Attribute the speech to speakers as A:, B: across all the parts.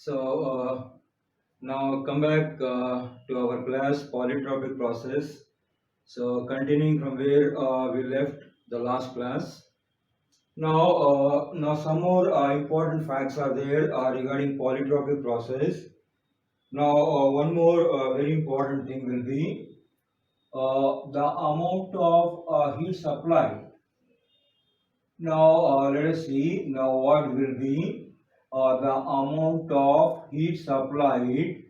A: Now come back to our class polytropic process. So continuing from where we left the last class. Now some more important facts are there regarding polytropic process. One more very important thing will be the amount of heat supply. Let us see now what will be the amount of heat supplied.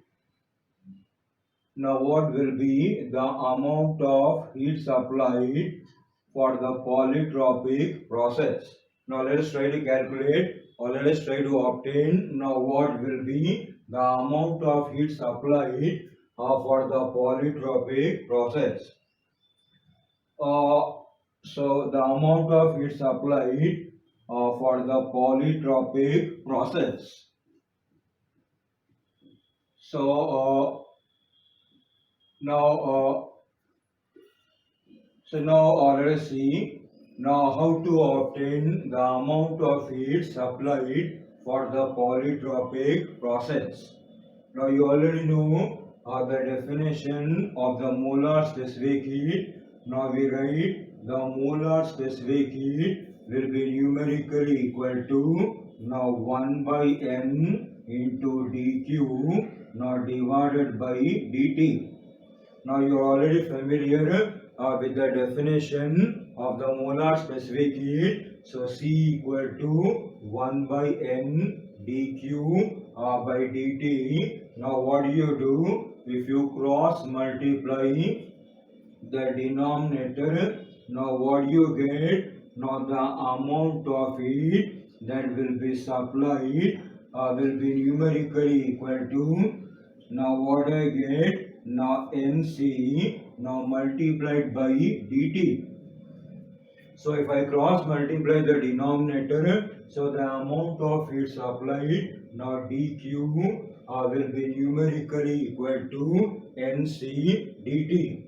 A: Now what will be the amount of heat supplied for the polytropic process? Now let us try to calculate or let us try to obtain now what will be the amount of heat supplied for the polytropic process. So the amount of heat supplied for the polytropic process. So now let us see now how to obtain the amount of heat supplied for the polytropic process. Now you already know the definition of the molar specific heat. Now we write the molar specific heat will be numerically equal to now 1 by N into dQ now divided by dt. Now you are already familiar with the definition of the molar specific heat. So C equal to 1 by N dQ by dt. Now what do you do? If you cross multiply the denominator, now what you get? Now the amount of heat that will be supplied will be numerically equal to now what I get now NC now multiplied by dt. So if I cross multiply the denominator, so the amount of heat supplied now dq will be numerically equal to NC dt.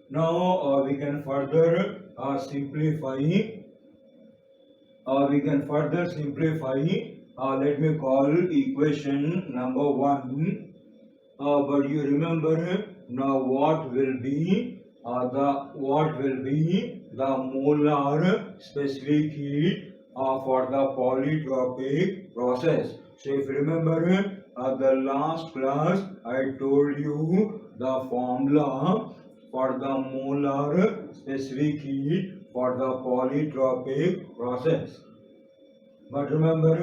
A: Now we can further simplify. Let me call equation number 1. But you remember now what will be the molar specific heat for the polytropic process. So if you remember the last class I told you the formula for the molar specific heat for the polytropic process. But remember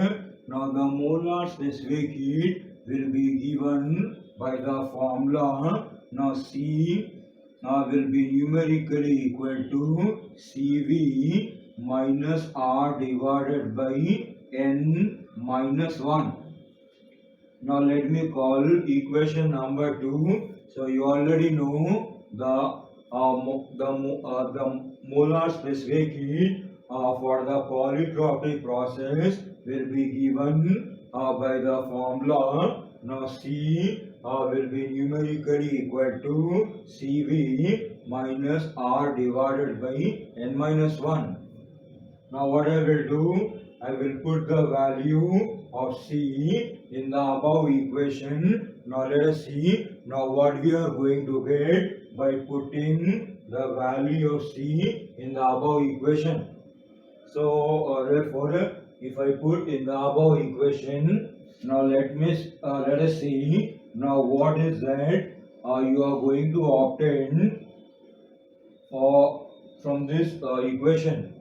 A: now the molar specific heat will be given by the formula. Now C will be numerically equal to CV minus R divided by N minus 1. Now let me call equation number 2. So you already know the molar specific heat for the polytropic process will be given by the formula. Now C will be numerically equal to CV minus R divided by N minus 1. Now what I will do, I will put the value of C in the above equation. Now let us see now what we are going to get by putting the value of C in the above equation. So therefore if I put in the above equation, now let us see now what is that you are going to obtain from this equation.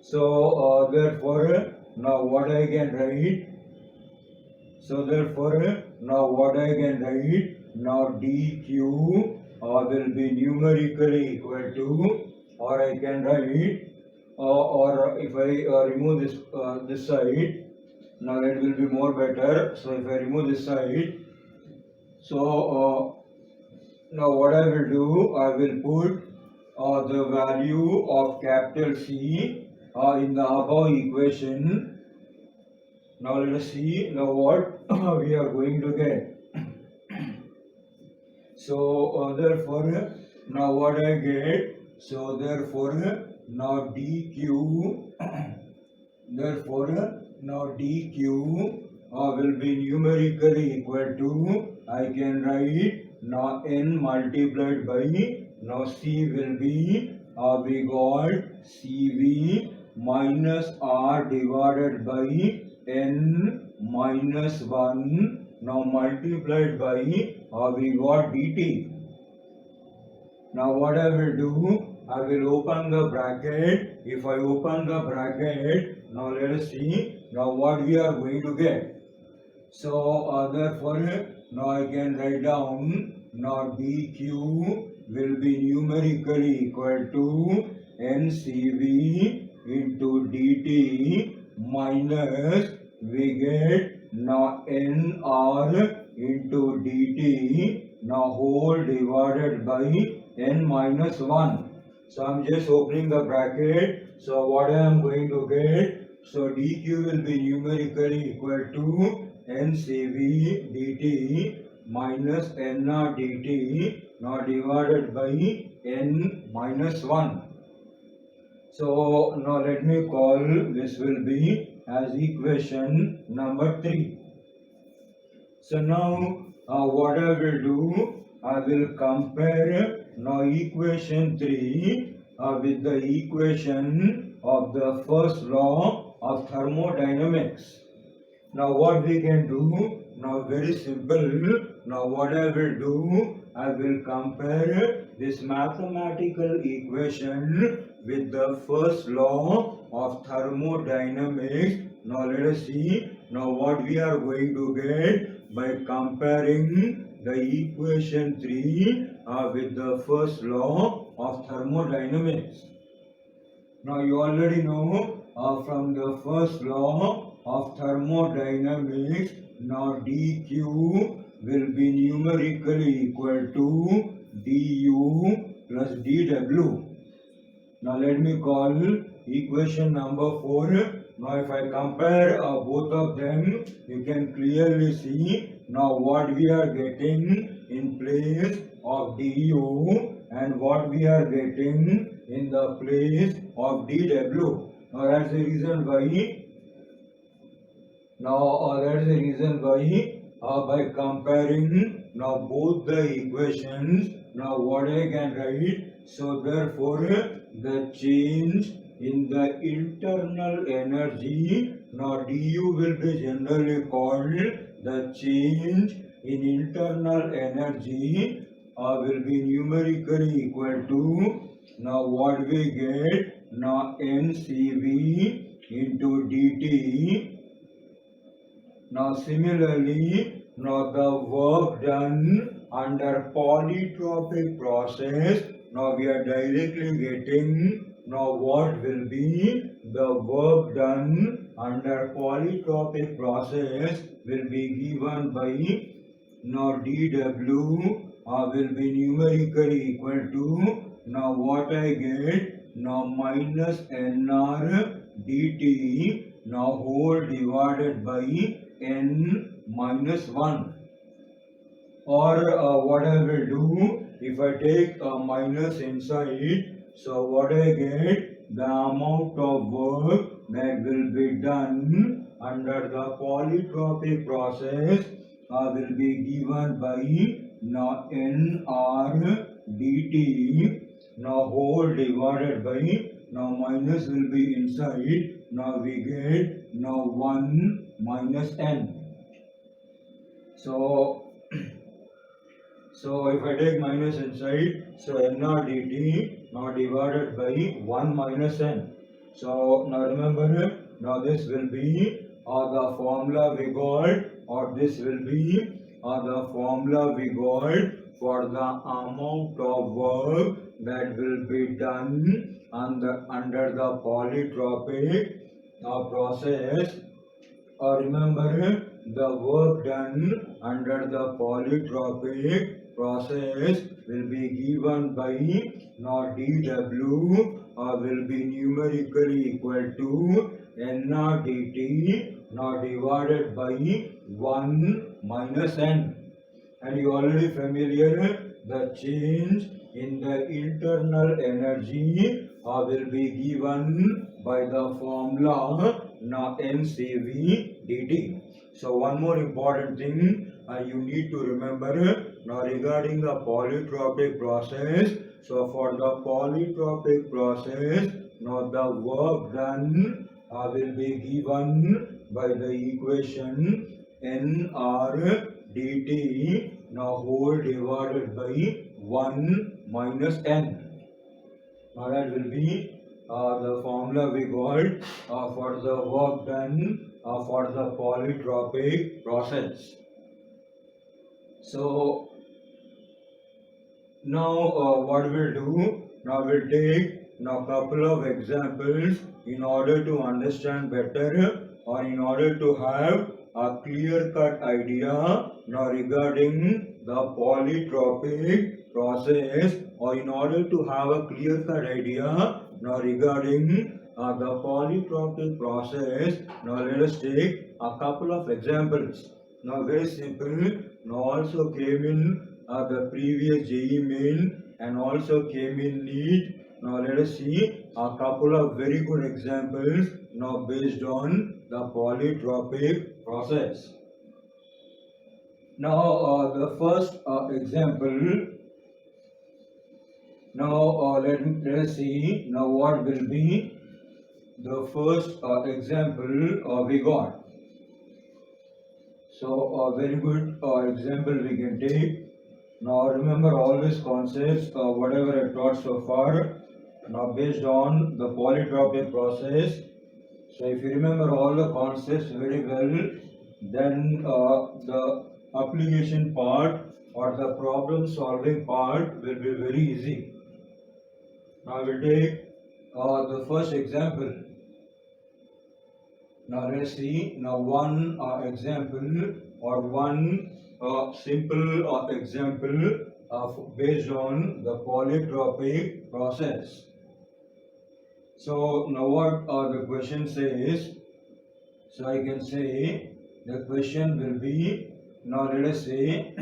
A: So therefore now what I can write? So therefore now what I can write? Now dq will be numerically equal to, or I can write or if I remove this side, now it will be more better. So if I remove this side, so now what I will do, I will put the value of capital C in the above equation. Now let us see now what we are going to get. So therefore now what I get, so therefore now dq will be numerically equal to, I can write now n multiplied by, now C will be, we got CV minus R divided by n minus 1, now multiplied by, we got dt. Now what I will do, I will open the bracket. If I open the bracket, now let us see now what we are going to get. So therefore now I can write down now dq will be numerically equal to ncv into dt minus we get now nr into dt now whole divided by n minus 1. So I am just opening the bracket. So what I am going to get, so dq will be numerically equal to ncv dt minus nr dt now divided by n minus 1. So now let me call this will be as equation number 3. So now what I will do, I will compare now equation 3 with the equation of the first law of thermodynamics. Now what we can do, now very simple, now what I will do, I will compare this mathematical equation with the first law of thermodynamics. Now let us see now what we are going to get by comparing the equation 3 with the first law of thermodynamics. Now you already know from the first law of thermodynamics, now dq will be numerically equal to du plus dw. Now let me call equation number 4. Now if I compare both of them, you can clearly see now what we are getting in place of du and what we are getting in the place of dw. Now that's the reason why. Now that's the reason why by comparing now both the equations, now what I can write. So therefore the change in the internal energy, now du will be generally called the change in internal energy will be numerically equal to now what we get now ncv into dt. Now similarly, now the work done under polytropic process, now we are directly getting now what will be the work done under polytropic process will be given by now dw will be numerically equal to now what I get now minus nr dt now whole divided by n minus 1. Or what I will do, if I take a minus inside, so what I get, the amount of work that will be done under the polytropic process will be given by now nr dt now whole divided by now minus will be inside, now we get now 1 minus n. So if I take minus inside, so nr dt now divided by 1 minus n. So now remember, now this will be the formula we got, or this will be the formula we got for the amount of work that will be done under the polytropic process. Remember, the work done under the polytropic process will be given by now dw will be numerically equal to nr dt now divided by 1 minus n. And you already familiar, the change in the internal energy will be given by the formula now ncv dt. So one more important thing you need to remember now regarding the polytropic process. So for the polytropic process, now the work done will be given by the equation nR dt now whole divided by 1 minus n. Now that will be the formula we got for the work done for the polytropic process. So now what we'll do, now we'll take now couple of examples in order to understand better or in order to have a clear cut idea now regarding the polytropic process, or in order to have a clear cut idea now regarding the polytropic process. Now let us take a couple of examples. Now very simple, now also came in the previous JEE main and also came in NEET. Now let us see a couple of very good examples now based on the polytropic process. Now the first example. Now let us see now what will be the first example we got. So a very good example we can take. Now remember all these concepts, whatever I taught so far, now based on the polytropic process. So if you remember all the concepts very well, then the application part or the problem solving part will be very easy. Now we'll take the first example. Now let's see now one example or one simple example based on the polytropic process. So now what the question says, so I can say the question will be, now let us say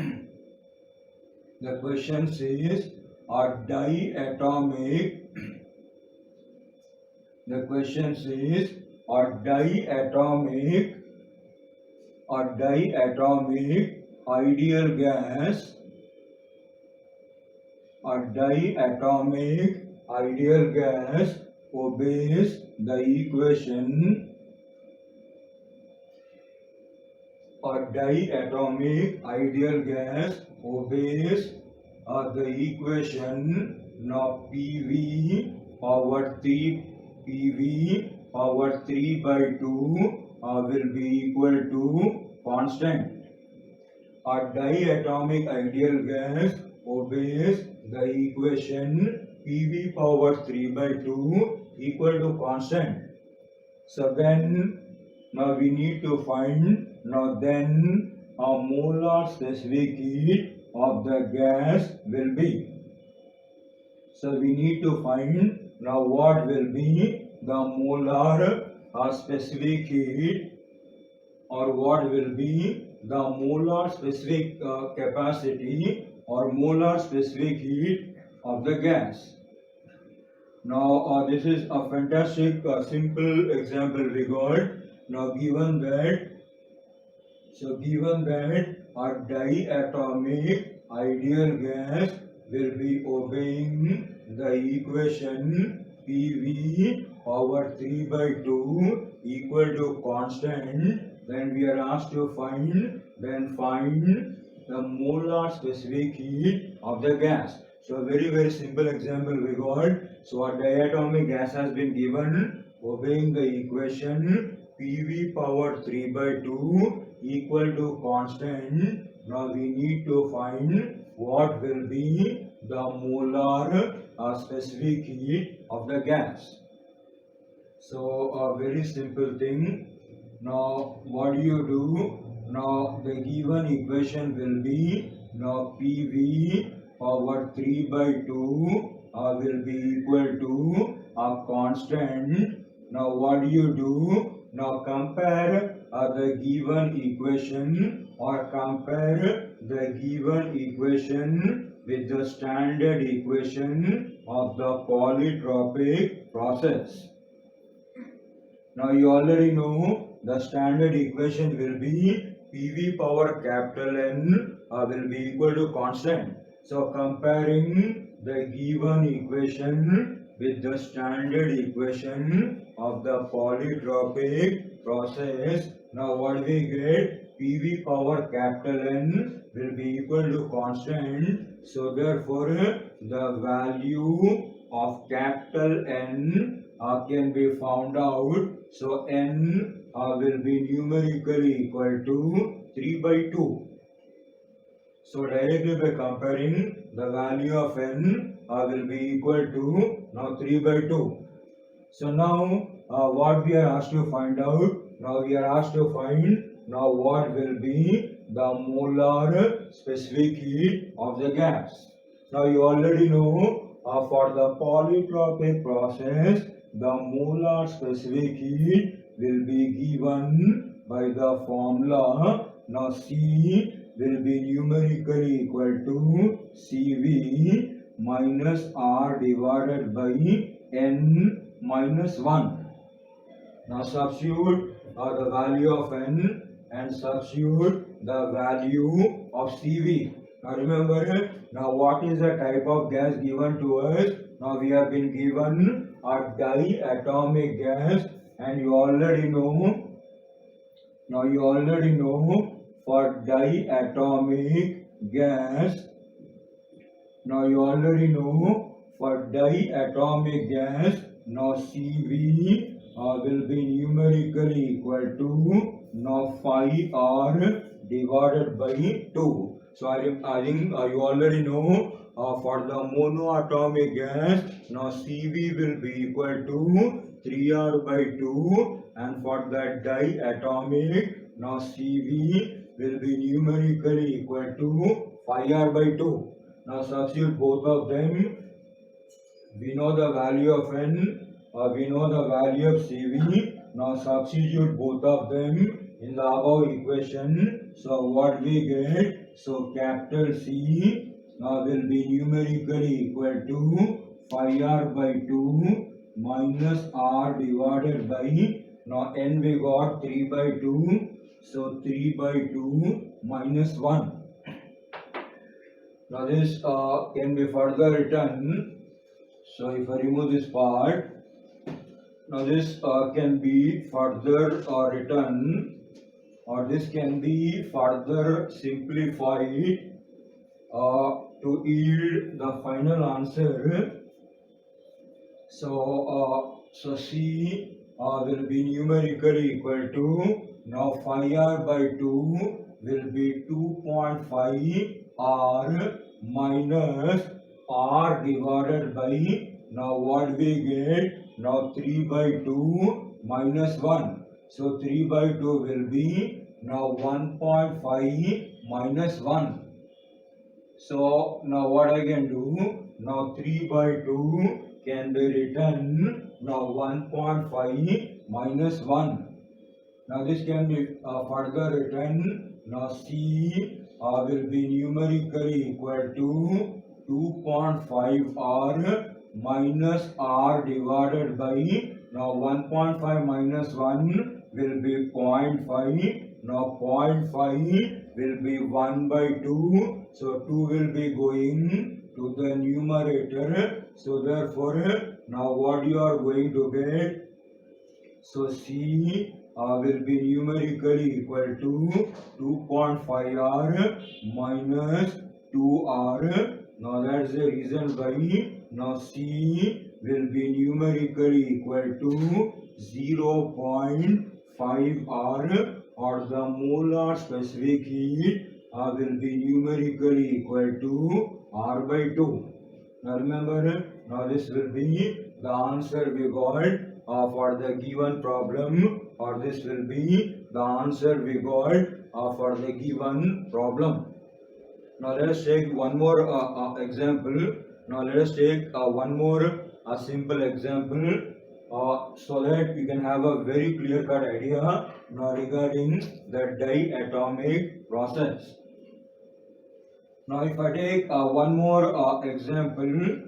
A: the question says a diatomic, the question says a diatomic ideal gas, a diatomic ideal gas obeys the equation, a diatomic ideal gas obeys the equation now PV power 3 by 2 will be equal to constant. A diatomic ideal gas obeys the equation PV power 3 by 2 equal to constant. So then now we need to find now then a molar specific heat of the gas will be. So we need to find now what will be the molar specific heat, or what will be the molar specific capacity or molar specific heat of the gas. Now this is a fantastic simple example we got. Now given that a diatomic ideal gas will be obeying the equation PV power 3 by 2 equal to constant, then we are asked to find the molar specific heat of the gas. So a very simple example we got. So a diatomic gas has been given obeying the equation PV power 3 by 2 equal to constant. Now we need to find what will be the molar specific heat of the gas. So a very simple thing. Now what do you do? Now the given equation will be now PV power 3 by 2 will be equal to a constant. Now what do you do? Now compare the given equation, or compare the given equation with the standard equation of the polytropic process. Now you already know the standard equation will be PV power capital N will be equal to constant. So comparing the given equation with the standard equation of the polytropic process, now what we get, PV power capital N will be equal to constant. So therefore the value of capital N can be found out. So N will be numerically equal to 3 by 2. So directly by comparing, the value of N will be equal to now 3 by 2. So now what we are asked to find out, now we are asked to find now what will be the molar specific heat of the gas. Now you already know for the polytropic process, the molar specific heat will be given by the formula. Now C will be numerically equal to Cv minus R divided by N minus 1. Now substitute the value of N and substitute the value of Cv. Now remember, now what is the type of gas given to us? Now we have been given a diatomic gas, and you already know, for diatomic gas, now Cv will be numerically equal to now 5R divided by 2. So I think you already know for the monoatomic gas, now Cv will be equal to 3R by 2, and for the diatomic, now Cv will be numerically equal to 5R by 2. Now substitute both of them. We know the value of N, we know the value of Cv. Now substitute both of them in the above equation. So what we get? So capital C will be numerically equal to 5R by 2 minus R divided by, now N we got 3 by 2. So 3 by 2 minus 1. Now this can be further written. So if I remove this part, now this can be further written, or this can be further simplified to yield the final answer. So C will be numerically equal to, now 5R by 2 will be 2.5 R minus R divided by, now what we get, now 3 by 2 minus 1. So 3 by 2 will be now 1.5 minus 1. So now what I can do, now 3 by 2 can be written now 1.5 minus 1. Now this can be further written, now C will be numerically equal to 2.5 R minus R divided by, now 1.5 minus 1 will be 0.5, now 0.5 will be 1 by 2, so 2 will be going to the numerator. So therefore now what you are going to get, so C will be numerically equal to 2.5 R minus 2 R. Now that's the reason why now C will be numerically equal to 0.5 R, or the molar specific heat will be numerically equal to R by 2. Now remember, now this will be the answer we got for the given problem, or this will be the answer we got for the given problem. Now let us take one more example. Now let us take one more simple example so that you can have a very clear-cut idea now regarding the diatomic process. Now if I take one more example,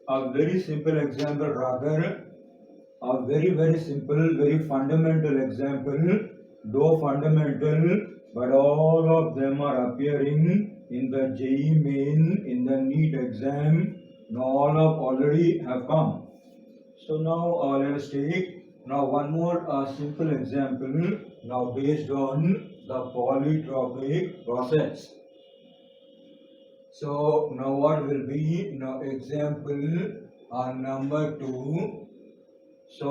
A: a very simple example rather, a very simple, very fundamental example, though fundamental, but all of them are appearing in the JEE main, in the NEET exam. Now all of already have come. So now let us take now one more simple example now based on the polytropic process. So now what will be now example number 2. So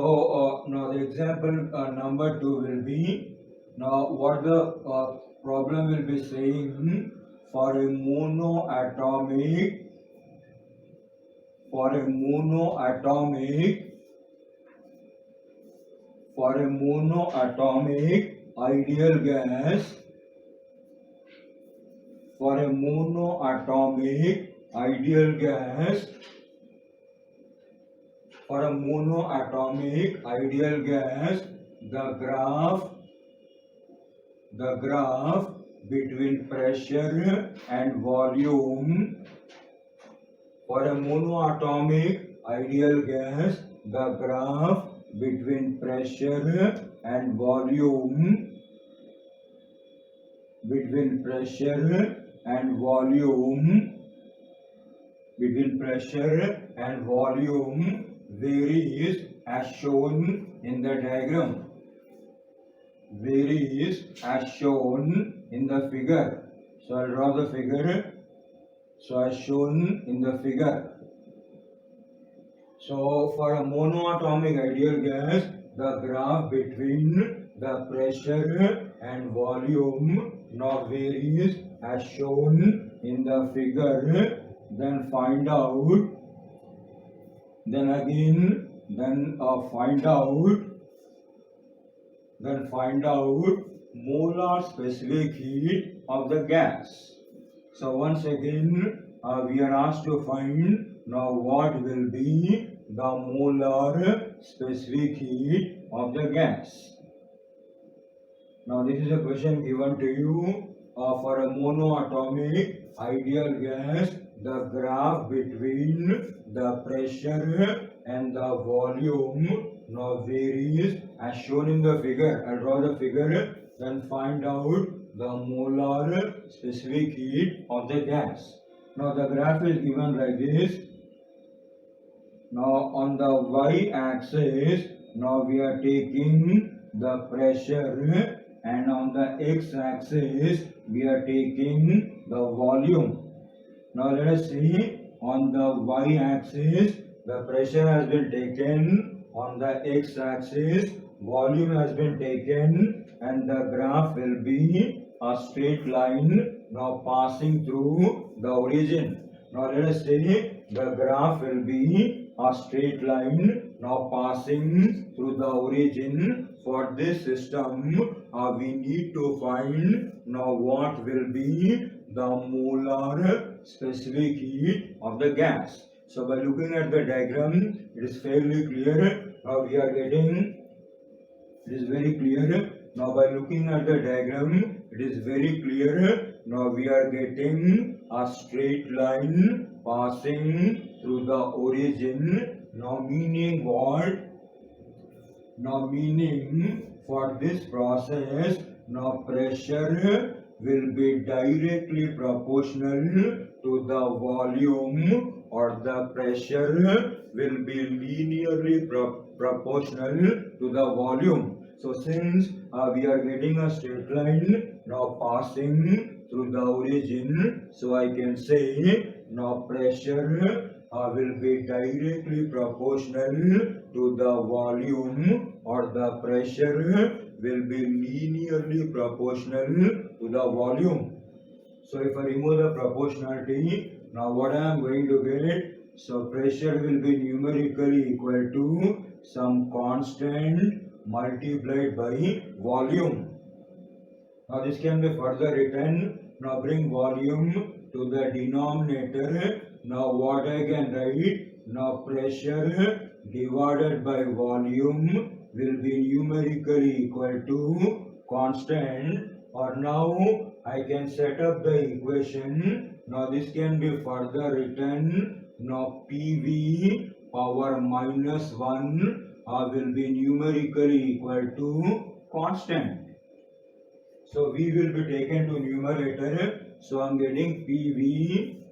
A: now the example number 2 will be now what the problem will be saying for a monoatomic ideal gas the graph between pressure and volume. For a monoatomic ideal gas, the graph between pressure and volume varies as shown in the diagram. Varies as shown in the figure. So I'll draw the figure. So as shown in the figure. So for a monoatomic ideal gas, the graph between the pressure and volume now varies as shown in the figure. Then find out. Then find out molar specific heat of the gas. So once again we are asked to find now what will be the molar specific heat of the gas. Now this is a question given to you for a monoatomic ideal gas, the graph between the pressure and the volume now varies as shown in the figure. I'll draw the figure, then find out the molar specific heat of the gas. Now the graph is given like this. Now on the y-axis, now we are taking the pressure, and on the x-axis we are taking the volume. Now let us see, on the y-axis the pressure has been taken, on the x-axis volume has been taken, and the graph will be a straight line now passing through the origin. Now let us say the graph will be a straight line now passing through the origin. For this system we need to find now what will be the molar specific heat of the gas. So by looking at the diagram, it is fairly clear. Now we are getting, it is very clear. Now by looking at the diagram, it is very clear. Now we are getting a straight line passing through the origin. Now meaning what? Now meaning for this process, now pressure will be directly proportional to the volume, or the pressure will be linearly proportional to the volume. So since we are getting a straight line now passing through the origin, so I can say now pressure will be directly proportional to the volume, or the pressure will be linearly proportional to the volume. So if I remove the proportionality, now what I am going to get? So pressure will be numerically equal to some constant multiplied by volume. Now this can be further written. Now bring volume to the denominator. Now what I can write? Now pressure divided by volume will be numerically equal to constant. Or now I can set up the equation. Now this can be further written. Now PV power minus 1 will be numerically equal to constant. So V will be taken to numerator. So I'm getting PV.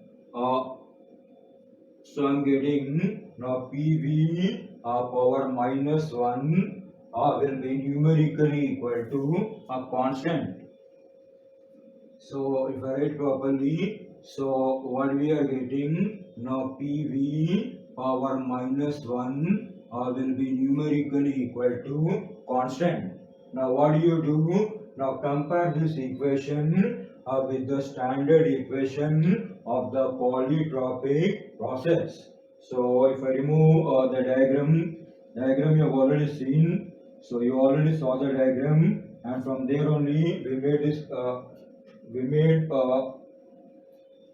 A: So I'm getting now PV power minus 1 will be numerically equal to a constant. So if I write properly, so what we are getting now PV power minus 1 will be numerically equal to constant. Now what do you do? Now compare this equation with the standard equation of the polytropic process. So if I remove the diagram you have already seen. So you already saw the diagram, and from there only we made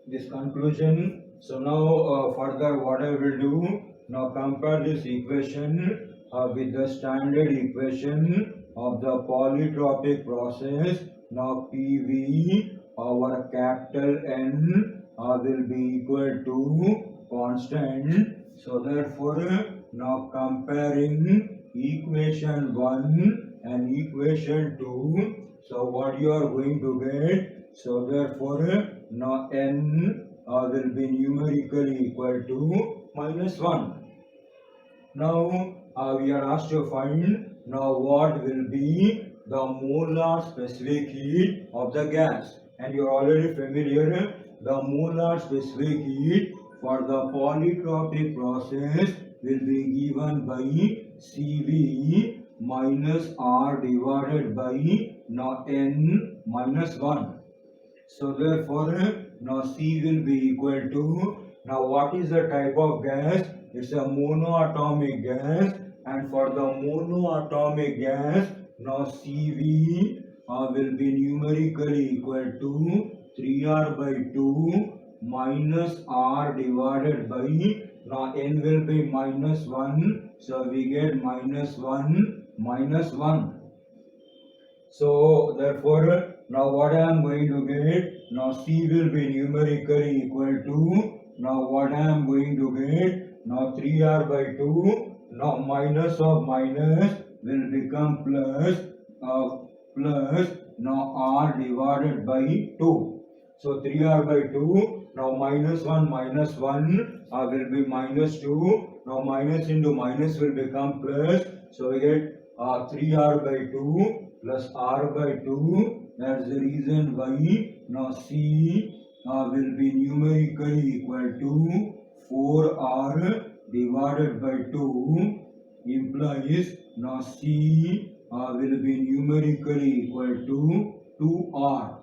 A: this conclusion. So now further what I will do, now compare this equation with the standard equation of the polytropic process. Now PV our capital N will be equal to constant. So therefore now comparing equation 1 and equation 2, so what you are going to get, so therefore now N will be numerically equal to minus 1. Now we are asked to find now what will be the molar specific heat of the gas, and you are already familiar. The molar specific heat for the polytropic process will be given by Cv minus R divided by now N minus 1. So therefore now C will be equal to, now what is the type of gas? It's a monoatomic gas, and for the monoatomic gas now Cv will be numerically equal to 3R by 2 minus R divided by, now N will be minus 1, so we get minus 1 minus 1. So therefore now what I am going to get, now C will be numerically equal to, now what I am going to get, now 3R by 2, now minus of minus will become plus now R divided by 2. So 3R by 2, now minus 1 will be minus 2, now minus into minus will become plus, so we get 3R by 2 plus R by 2. That's the reason why now C will be numerically equal to 4R divided by 2, implies now C will be numerically equal to 2R.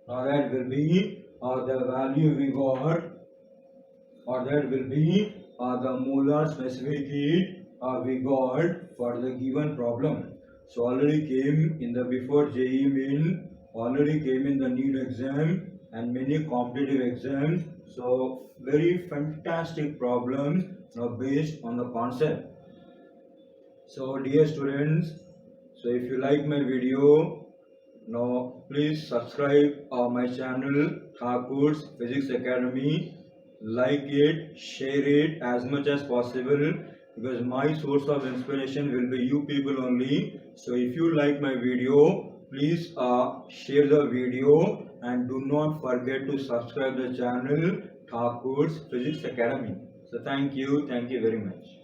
A: Now that will be the value we got, or that will be the molar specific heat we got for the given problem. So already came in the before JEE Main, already came in the NEET exam and many competitive exams. So very fantastic problems now based on the concept. So dear students, so if you like my video, now please subscribe my channel Thakur's Physics Academy. Like it, share it as much as possible, because my source of inspiration will be you people only. So if you like my video, please share the video and do not forget to subscribe the channel Thakur's Physics Academy. So thank you very much.